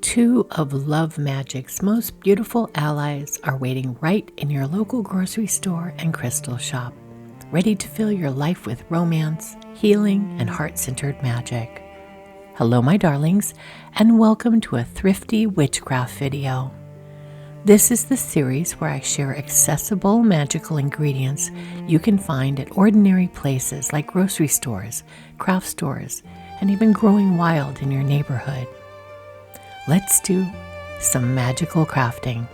Two of love magic's most beautiful allies are waiting right in your local grocery store and crystal shop, ready to fill your life with romance, healing, and heart-centered magic. Hello, my darlings, and welcome to a Thrifty Witchcraft video. This is the series where I share accessible magical ingredients you can find at ordinary places like grocery stores, craft stores, and even growing wild in your neighborhood. Let's do some magical crafting.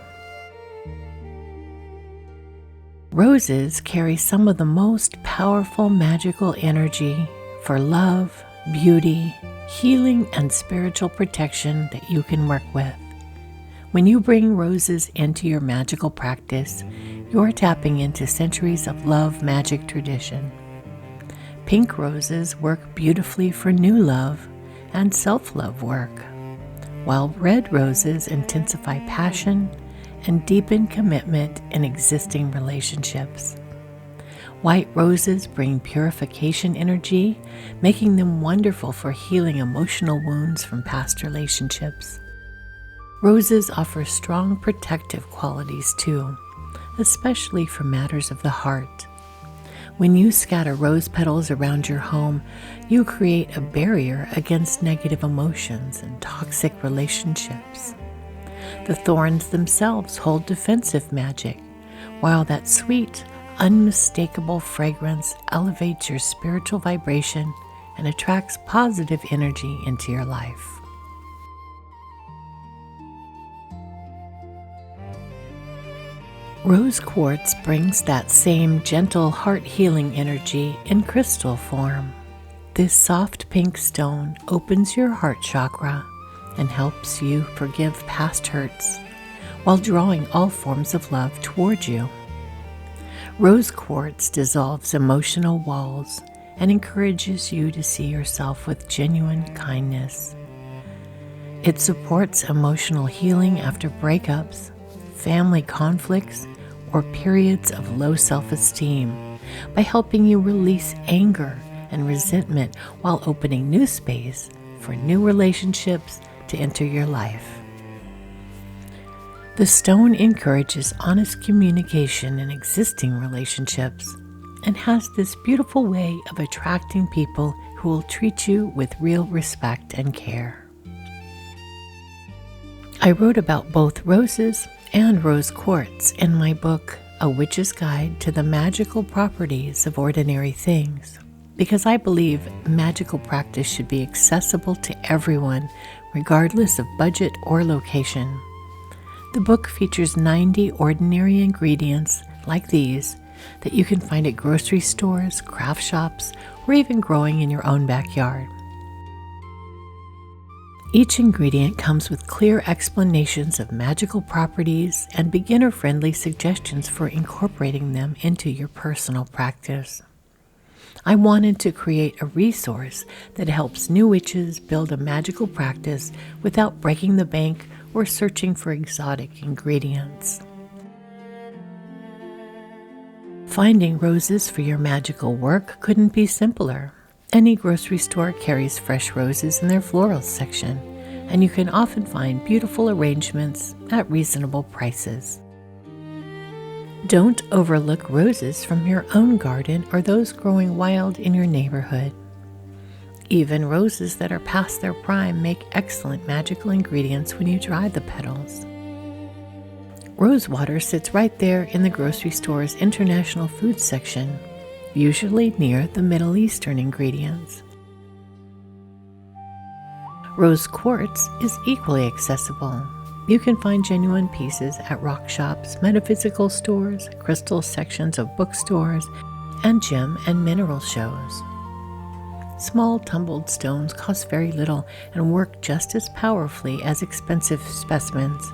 Roses carry some of the most powerful magical energy for love, beauty, healing, and spiritual protection that you can work with. When you bring roses into your magical practice, you're tapping into centuries of love magic tradition. Pink roses work beautifully for new love and self-love work, while red roses intensify passion and deepen commitment in existing relationships. White roses bring purification energy, making them wonderful for healing emotional wounds from past relationships. Roses offer strong protective qualities too, especially for matters of the heart. When you scatter rose petals around your home, you create a barrier against negative emotions and toxic relationships. The thorns themselves hold defensive magic, while that sweet, unmistakable fragrance elevates your spiritual vibration and attracts positive energy into your life. Rose quartz brings that same gentle heart-healing energy in crystal form. This soft pink stone opens your heart chakra and helps you forgive past hurts while drawing all forms of love toward you. Rose quartz dissolves emotional walls and encourages you to see yourself with genuine kindness. It supports emotional healing after breakups, family conflicts, or periods of low self-esteem by helping you release anger and resentment while opening new space for new relationships to enter your life. The stone encourages honest communication in existing relationships and has this beautiful way of attracting people who will treat you with real respect and care. I wrote about both roses and rose quartz in my book, A Witch's Guide to the Magical Properties of Ordinary Things, because I believe magical practice should be accessible to everyone, regardless of budget or location. The book features 90 ordinary ingredients like these that you can find at grocery stores, craft shops, or even growing in your own backyard. Each ingredient comes with clear explanations of magical properties and beginner-friendly suggestions for incorporating them into your personal practice. I wanted to create a resource that helps new witches build a magical practice without breaking the bank or searching for exotic ingredients. Finding roses for your magical work couldn't be simpler. Any grocery store carries fresh roses in their florals section, and you can often find beautiful arrangements at reasonable prices. Don't overlook roses from your own garden or those growing wild in your neighborhood. Even roses that are past their prime make excellent magical ingredients when you dry the petals. Rose water sits right there in the grocery store's international food section, usually near the Middle Eastern ingredients. Rose quartz is equally accessible. You can find genuine pieces at rock shops, metaphysical stores, crystal sections of bookstores, and gem and mineral shows. Small tumbled stones cost very little and work just as powerfully as expensive specimens.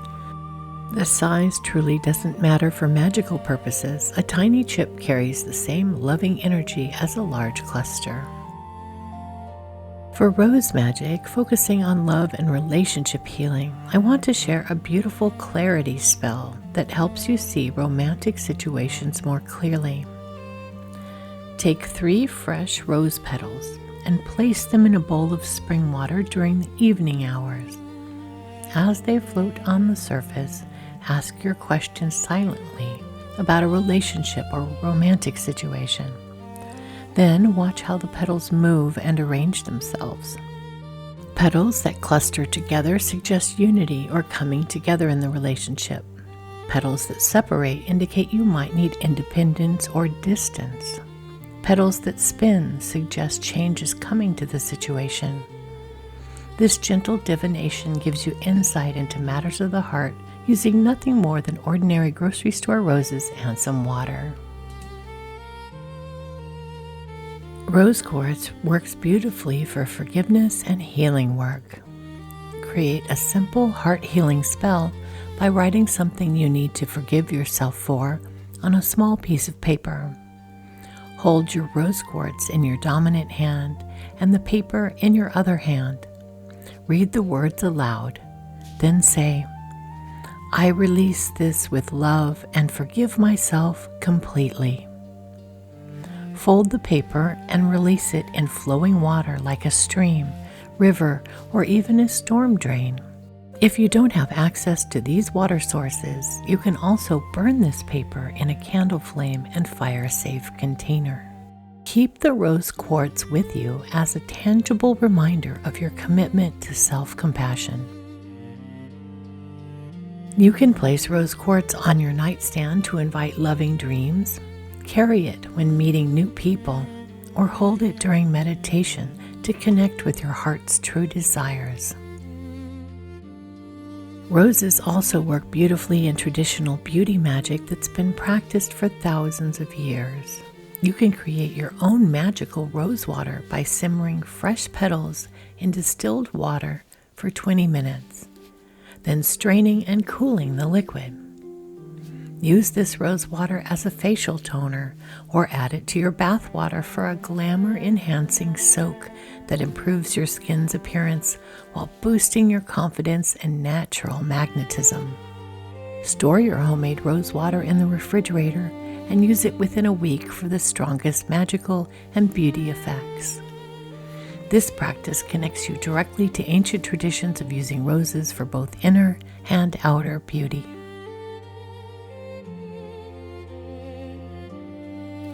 The size truly doesn't matter for magical purposes. A tiny chip carries the same loving energy as a large cluster. For rose magic, focusing on love and relationship healing, I want to share a beautiful clarity spell that helps you see romantic situations more clearly. Take 3 fresh rose petals and place them in a bowl of spring water during the evening hours. As they float on the surface, ask your questions silently about a relationship or romantic situation. Then watch how the petals move and arrange themselves. Petals that cluster together suggest unity or coming together in the relationship. Petals that separate indicate you might need independence or distance. Petals that spin suggest change is coming to the situation. This gentle divination gives you insight into matters of the heart using nothing more than ordinary grocery store roses and some water. Rose quartz works beautifully for forgiveness and healing work. Create a simple heart healing spell by writing something you need to forgive yourself for on a small piece of paper. Hold your rose quartz in your dominant hand and the paper in your other hand. Read the words aloud, then say, "I release this with love and forgive myself completely." Fold the paper and release it in flowing water like a stream, river, or even a storm drain. If you don't have access to these water sources, you can also burn this paper in a candle flame and fire-safe container. Keep the rose quartz with you as a tangible reminder of your commitment to self-compassion. You can place rose quartz on your nightstand to invite loving dreams, carry it when meeting new people, or hold it during meditation to connect with your heart's true desires. Roses also work beautifully in traditional beauty magic that's been practiced for thousands of years. You can create your own magical rose water by simmering fresh petals in distilled water for 20 minutes, then straining and cooling the liquid. Use this rose water as a facial toner or add it to your bath water for a glamour-enhancing soak that improves your skin's appearance while boosting your confidence and natural magnetism. Store your homemade rose water in the refrigerator and use it within a week for the strongest magical and beauty effects. This practice connects you directly to ancient traditions of using roses for both inner and outer beauty.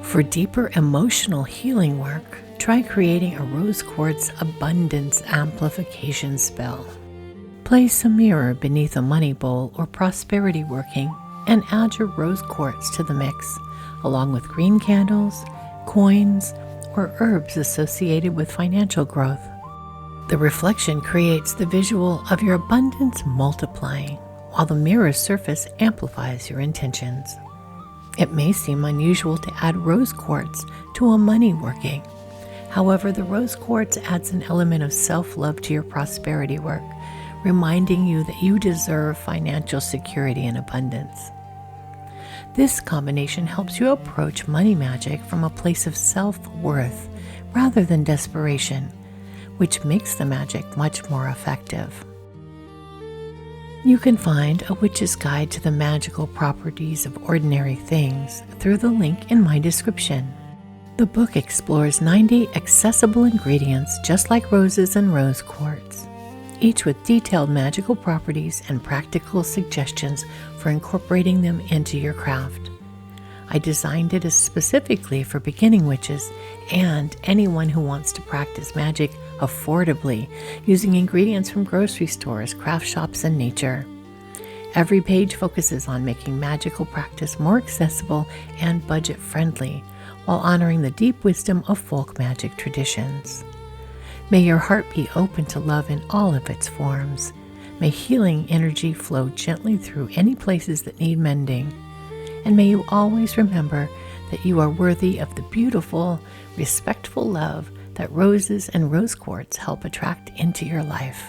For deeper emotional healing work, try creating a rose quartz abundance amplification spell. Place a mirror beneath a money bowl or prosperity working and add your rose quartz to the mix, along with green candles, coins, or herbs associated with financial growth. The reflection creates the visual of your abundance multiplying, while the mirror's surface amplifies your intentions. It may seem unusual to add rose quartz to a money working. However, the rose quartz adds an element of self-love to your prosperity work, reminding you that you deserve financial security and abundance. This combination helps you approach money magic from a place of self-worth rather than desperation, which makes the magic much more effective. You can find A Witch's Guide to the Magical Properties of Ordinary Things through the link in my description. The book explores 90 accessible ingredients just like roses and rose quartz, each with detailed magical properties and practical suggestions for incorporating them into your craft. I designed it specifically for beginning witches and anyone who wants to practice magic affordably using ingredients from grocery stores, craft shops, and nature. Every page focuses on making magical practice more accessible and budget-friendly while honoring the deep wisdom of folk magic traditions. May your heart be open to love in all of its forms. May healing energy flow gently through any places that need mending. And may you always remember that you are worthy of the beautiful, respectful love that roses and rose quartz help attract into your life.